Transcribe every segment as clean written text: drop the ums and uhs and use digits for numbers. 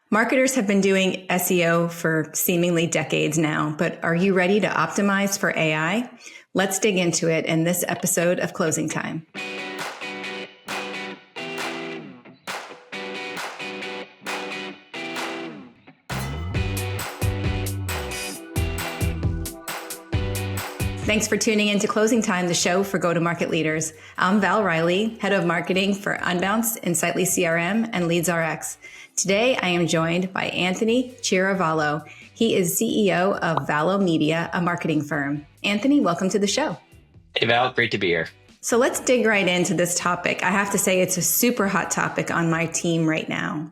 Marketers have been doing SEO for seemingly decades now, but are you ready to optimize for AI? Let's dig into it in this episode of Closing Time. Thanks for tuning in to Closing Time, the show for go-to-market leaders. I'm Val Riley, head of marketing for Unbounce, Insightly CRM, and LeadsRx. Today, I am joined by Anthony Chiaravallo. He is CEO of Vallo Media, a marketing firm. Anthony, welcome to the show. Hey, Val, great to be here. So let's dig right into this topic. I have to say it's a super hot topic on my team right now.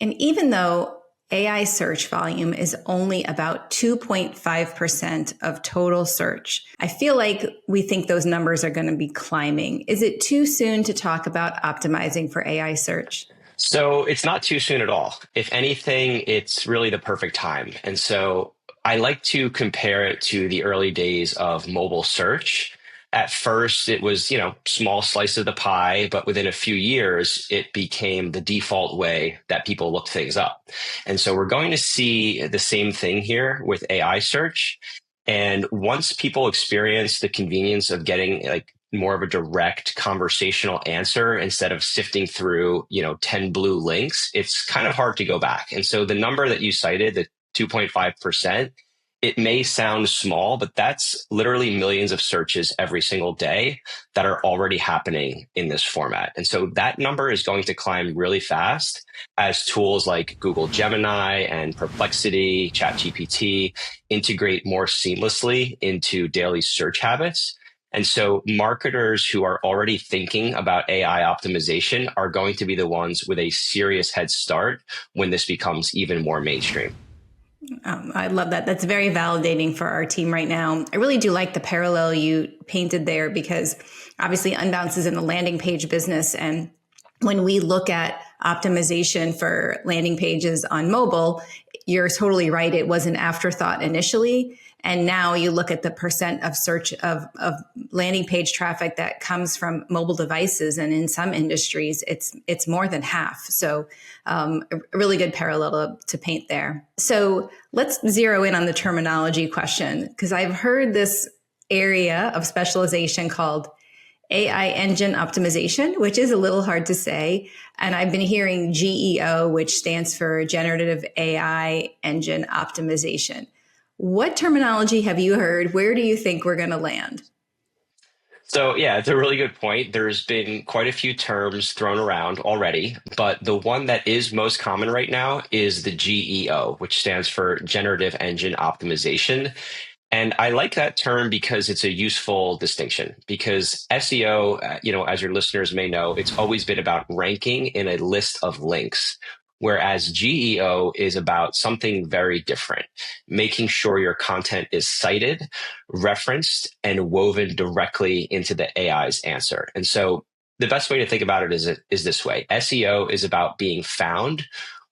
And even though AI search volume is only about 2.5% of total search, I feel like we think those numbers are going to be climbing. Is it too soon to talk about optimizing for AI search? So it's not too soon at all. If anything, it's really the perfect time. And so I like to compare it to the early days of mobile search. At first, it was, small slice of the pie, but within a few years, it became the default way that people look things up. And so we're going to see the same thing here with AI search. And once people experience the convenience of getting more of a direct conversational answer instead of sifting through, 10 blue links, it's kind of hard to go back. And so the number that you cited, the 2.5%, it may sound small, but that's literally millions of searches every single day that are already happening in this format. And so that number is going to climb really fast as tools like Google Gemini and Perplexity, ChatGPT integrate more seamlessly into daily search habits. And so marketers who are already thinking about AI optimization are going to be the ones with a serious head start when this becomes even more mainstream. I love that. That's very validating for our team right now. I really do like the parallel you painted there because obviously Unbounce is in the landing page business. And when we look at optimization for landing pages on mobile, you're totally right. It was an afterthought initially. And now you look at the percent of search of landing page traffic that comes from mobile devices. And in some industries, it's more than half. So a really good parallel to paint there. So let's zero in on the terminology question, because I've heard this area of specialization called AI engine optimization, which is a little hard to say. And I've been hearing GEO, which stands for generative AI engine optimization. What terminology have you heard? Where do you think we're going to land? So yeah, it's a really good point. There's been quite a few terms thrown around already, but the one that is most common right now is the GEO, which stands for Generative Engine Optimization. And I like that term because it's a useful distinction, because SEO, as your listeners may know, it's always been about ranking in a list of links. Whereas GEO is about something very different, making sure your content is cited, referenced, and woven directly into the AI's answer. And so the best way to think about it is this way. SEO is about being found,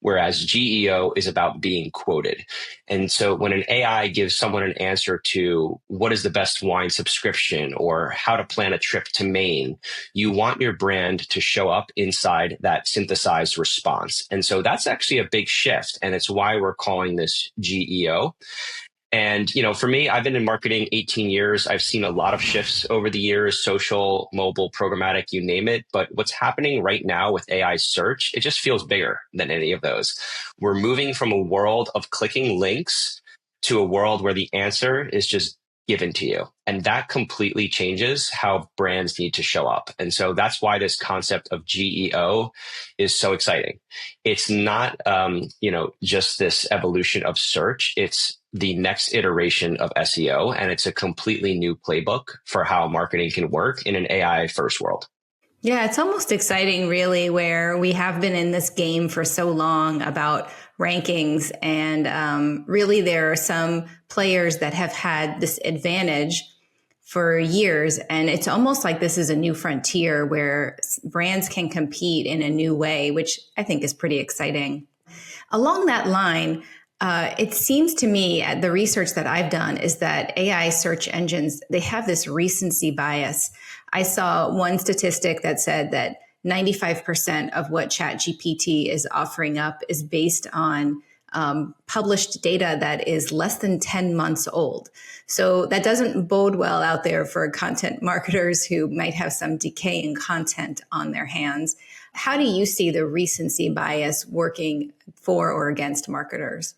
whereas GEO is about being quoted. And so when an AI gives someone an answer to what is the best wine subscription or how to plan a trip to Maine, you want your brand to show up inside that synthesized response. And so that's actually a big shift. And it's why we're calling this GEO. And, for me, I've been in marketing 18 years. I've seen a lot of shifts over the years, social, mobile, programmatic, you name it. But what's happening right now with AI search, it just feels bigger than any of those. We're moving from a world of clicking links to a world where the answer is just given to you. And that completely changes how brands need to show up. And so that's why this concept of GEO is so exciting. It's not, just this evolution of search. It's the next iteration of SEO, and it's a completely new playbook for how marketing can work in an AI first world. Yeah, it's almost exciting, really, where we have been in this game for so long about rankings. And really, there are some players that have had this advantage for years. And it's almost like this is a new frontier where brands can compete in a new way, which I think is pretty exciting. Along that line, it seems to me, the research that I've done is that AI search engines, they have this recency bias. I saw one statistic that said that 95% of what ChatGPT is offering up is based on published data that is less than 10 months old. So that doesn't bode well out there for content marketers who might have some decaying content on their hands. How do you see the recency bias working for or against marketers?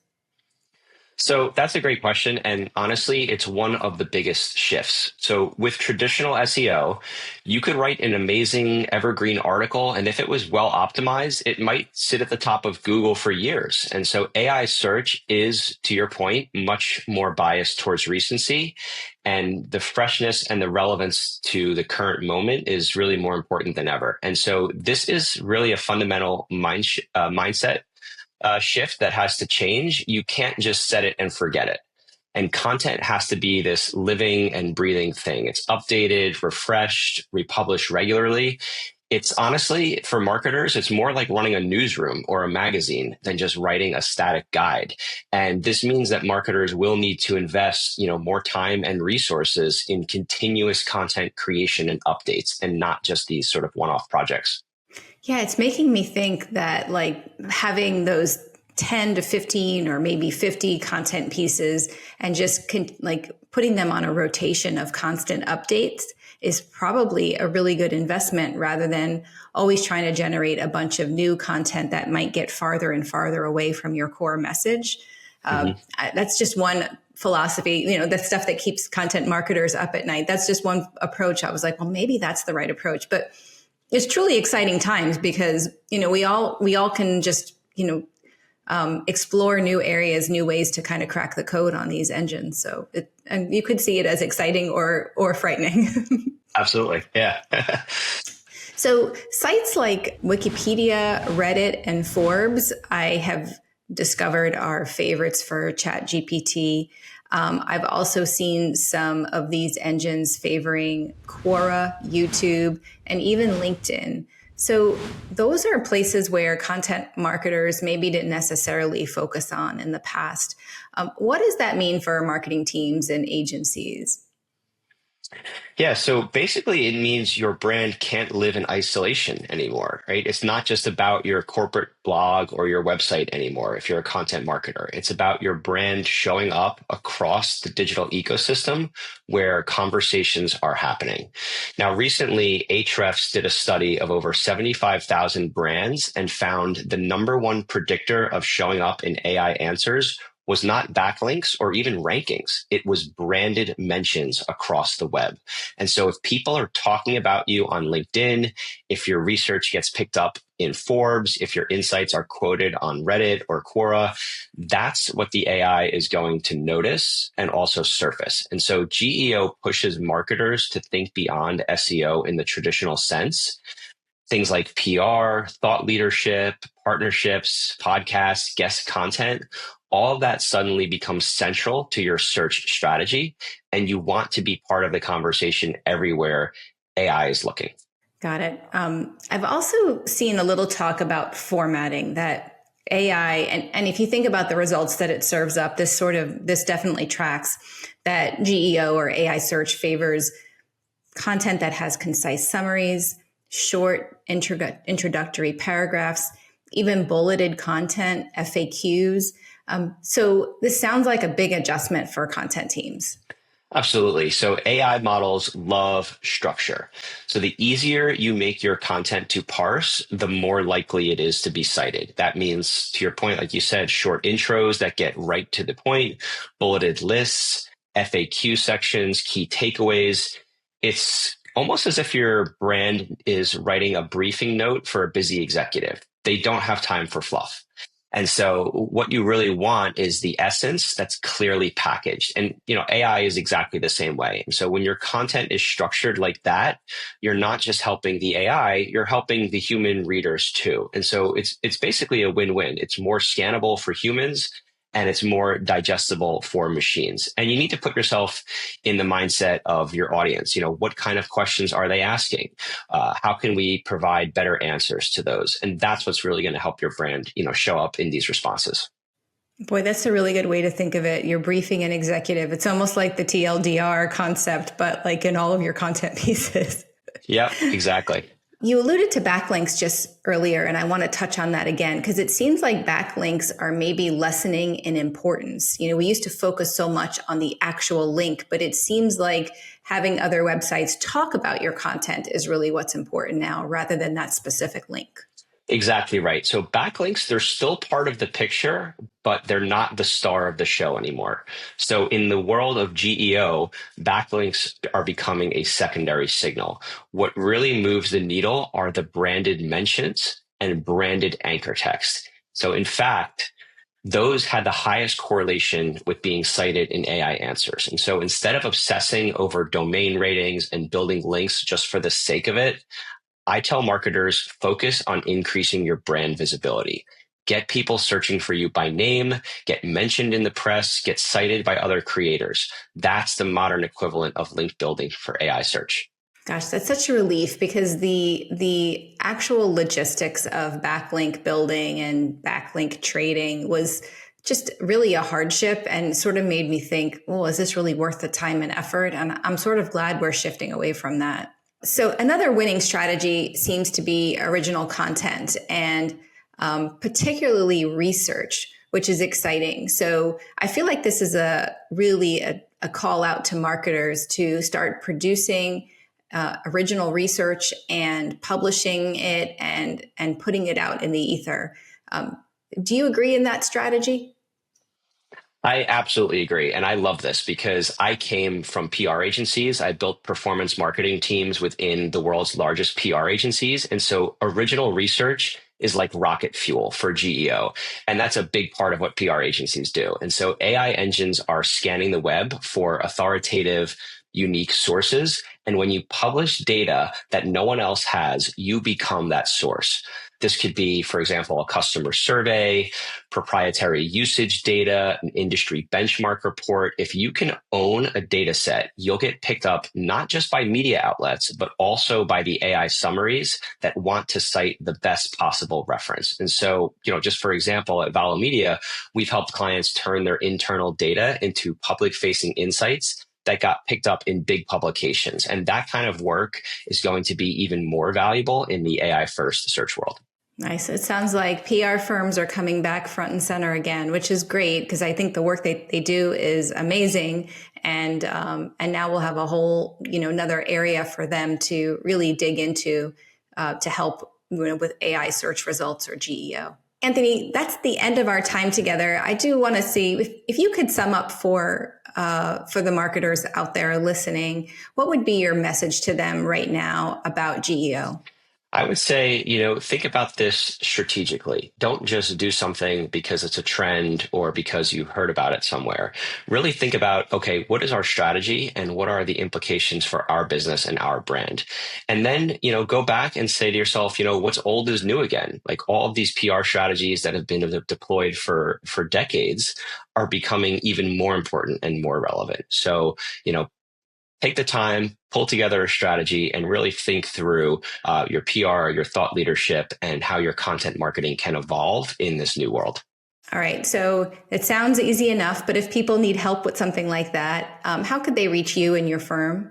So that's a great question. And honestly, it's one of the biggest shifts. So with traditional SEO, you could write an amazing evergreen article. And if it was well optimized, it might sit at the top of Google for years. And so AI search is, to your point, much more biased towards recency. And the freshness and the relevance to the current moment is really more important than ever. And so this is really a fundamental mindset shift that has to change. You can't just set it and forget it. And content has to be this living and breathing thing. It's updated, refreshed, republished regularly. It's honestly, for marketers, it's more like running a newsroom or a magazine than just writing a static guide. And this means that marketers will need to invest, more time and resources in continuous content creation and updates, and not just these sort of one-off projects. Yeah, it's making me think that like having those 10 to 15 or maybe 50 content pieces and just putting them on a rotation of constant updates is probably a really good investment rather than always trying to generate a bunch of new content that might get farther and farther away from your core message. That's just one philosophy, the stuff that keeps content marketers up at night. That's just one approach. I was like, well, maybe that's the right approach. But it's truly exciting times because, we all can just, explore new areas, new ways to kind of crack the code on these engines. So and you could see it as exciting or frightening. Absolutely. Yeah. So sites like Wikipedia, Reddit, and Forbes, I have discovered are favorites for ChatGPT. I've also seen some of these engines favoring Quora, YouTube, and even LinkedIn. So those are places where content marketers maybe didn't necessarily focus on in the past. What does that mean for marketing teams and agencies? Yeah, so basically it means your brand can't live in isolation anymore, right? It's not just about your corporate blog or your website anymore if you're a content marketer. It's about your brand showing up across the digital ecosystem where conversations are happening. Now, recently, Ahrefs did a study of over 75,000 brands and found the number one predictor of showing up in AI answers was not backlinks or even rankings. It was branded mentions across the web. And so if people are talking about you on LinkedIn, if your research gets picked up in Forbes, if your insights are quoted on Reddit or Quora, that's what the AI is going to notice and also surface. And so GEO pushes marketers to think beyond SEO in the traditional sense. Things like PR, thought leadership, partnerships, podcasts, guest content, all of that suddenly becomes central to your search strategy. And you want to be part of the conversation everywhere AI is looking. Got it. I've also seen a little talk about formatting that AI, and if you think about the results that it serves up, this definitely tracks that GEO or AI search favors content that has concise summaries, short introductory paragraphs, even bulleted content, FAQs. So this sounds like a big adjustment for content teams. Absolutely. So AI models love structure. So the easier you make your content to parse, the more likely it is to be cited. That means, to your point, like you said, short intros that get right to the point, bulleted lists, FAQ sections, key takeaways. It's almost as if your brand is writing a briefing note for a busy executive. They don't have time for fluff. And so what you really want is the essence that's clearly packaged. And, AI is exactly the same way. And so when your content is structured like that, you're not just helping the AI, you're helping the human readers too. And so it's basically a win-win. It's more scannable for humans and it's more digestible for machines. And you need to put yourself in the mindset of your audience. What kind of questions are they asking? How can we provide better answers to those? And that's what's really going to help your brand, show up in these responses. Boy, that's a really good way to think of it. You're briefing an executive. It's almost like the TLDR concept, but like in all of your content pieces. Yep, exactly. You alluded to backlinks just earlier, and I want to touch on that again because it seems like backlinks are maybe lessening in importance. We used to focus so much on the actual link, but it seems like having other websites talk about your content is really what's important now rather than that specific link. Exactly right. So backlinks, they're still part of the picture, but they're not the star of the show anymore. So in the world of GEO, backlinks are becoming a secondary signal. What really moves the needle are the branded mentions and branded anchor text. So in fact, those had the highest correlation with being cited in AI answers. And so instead of obsessing over domain ratings and building links just for the sake of it, I tell marketers, focus on increasing your brand visibility. Get people searching for you by name, get mentioned in the press, get cited by other creators. That's the modern equivalent of link building for AI search. Gosh, that's such a relief because the actual logistics of backlink building and backlink trading was just really a hardship and sort of made me think, well, is this really worth the time and effort? And I'm sort of glad we're shifting away from that. So another winning strategy seems to be original content and particularly research, which is exciting. So I feel like this is really a call out to marketers to start producing original research and publishing it and putting it out in the ether. Do you agree in that strategy? I absolutely agree. And I love this because I came from PR agencies. I built performance marketing teams within the world's largest PR agencies. And so original research is like rocket fuel for GEO. And that's a big part of what PR agencies do. And so AI engines are scanning the web for authoritative, unique sources. And when you publish data that no one else has, you become that source. This could be, for example, a customer survey, proprietary usage data, an industry benchmark report. If you can own a data set, you'll get picked up not just by media outlets, but also by the AI summaries that want to cite the best possible reference. And so, just for example, at Vallo Media, we've helped clients turn their internal data into public-facing insights that got picked up in big publications. And that kind of work is going to be even more valuable in the AI first search world. Nice. It sounds like PR firms are coming back front and center again, which is great because I think the work they do is amazing. And now we'll have a whole, another area for them to really dig into to help with AI search results or GEO. Anthony, that's the end of our time together. I do want to see if you could sum up for the marketers out there listening, what would be your message to them right now about GEO? I would say, think about this strategically. Don't just do something because it's a trend or because you heard about it somewhere. Really think about, okay, what is our strategy and what are the implications for our business and our brand? And then, go back and say to yourself, what's old is new again. Like all of these PR strategies that have been deployed for decades are becoming even more important and more relevant. So, take the time, pull together a strategy, and really think through your PR, your thought leadership, and how your content marketing can evolve in this new world. All right. So it sounds easy enough, but if people need help with something like that, how could they reach you and your firm?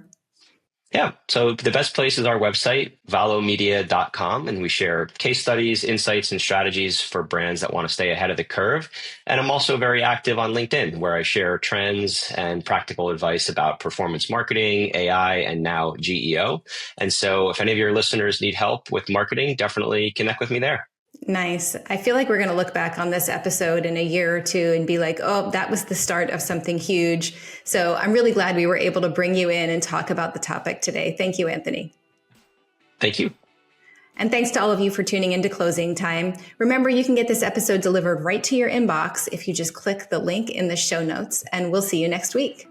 Yeah. So the best place is our website, vallomedia.com. And we share case studies, insights, and strategies for brands that want to stay ahead of the curve. And I'm also very active on LinkedIn, where I share trends and practical advice about performance marketing, AI, and now GEO. And so if any of your listeners need help with marketing, definitely connect with me there. Nice. I feel like we're going to look back on this episode in a year or two and be like, oh, that was the start of something huge. So I'm really glad we were able to bring you in and talk about the topic today. Thank you, Anthony. Thank you. And thanks to all of you for tuning into Closing Time. Remember, you can get this episode delivered right to your inbox if you just click the link in the show notes, and we'll see you next week.